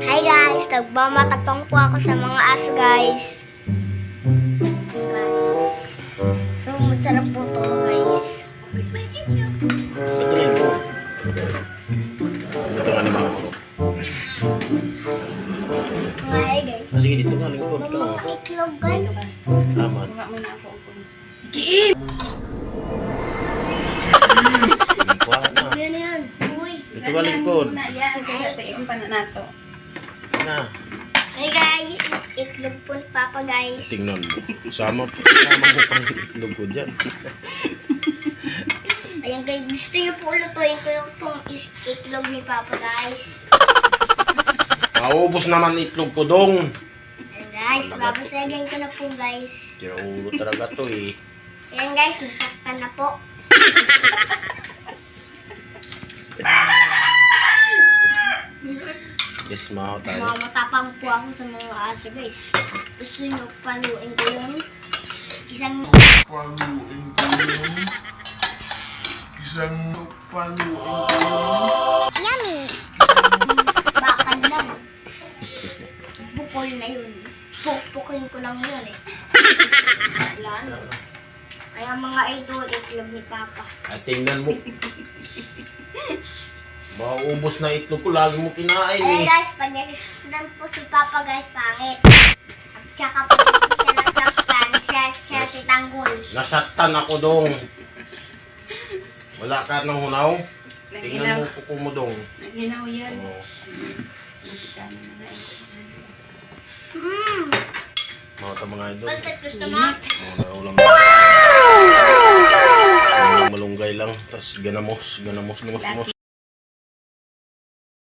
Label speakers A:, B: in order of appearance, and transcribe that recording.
A: Hi guys, nagmamatapang po ako sa mga aso guys. So masarap po to guys.
B: Ito rin po. Ito nga naman ako.
A: Hi guys.
B: Sige, dito nga, lingkod ka.
A: Mga itlog guys.
B: Tama.
C: Mga mo na ako.
B: Kuha na.
A: Yan yan. Uy.
B: Ito nga, lingkod.
C: Yan, kaya tiin pa na nato.
B: Na.
A: Hi guys, itlog po ni Papa guys.
B: Tingnan mo. Sama mo pa yung itlog ko dyan.
A: Ayan guys, gusto niyo po lutuin ko yung itlog ni Papa guys.
B: Maubos naman itlog ko dong.
A: Ayan guys, babasagin ko na po guys.
B: Tira ulo talaga to eh.
A: Ayan guys, nasaktan na po.
B: Yes, maho tayo.
A: Matapang po ako sa mga aso guys. Gusto niyo paluin ko yung isang yummy! Bakal lang. Bukol na yun. Pukpukin ko lang yun eh. Wala na. Kaya mga idol, itlog ni Papa.
B: At tingnan mo. Maubos na itlog ko. Lagi mo kinain
A: Ayan
B: eh.
A: guys, pag nagsinan po si Papa guys, pangit. At saka po siya nasaktan, siya si Tanggol.
B: Nasaktan ako dong. Wala ka ng hunaw? Tingnan mo kuko mo dong.
C: Naginaw yan.
B: Oo.
C: Nakita na nga ito.
B: Mga ka mga idol.
A: Pansit gusto mo?
B: Ulam. Ulam malunggay lang. Tapos ganamos. Ganamos.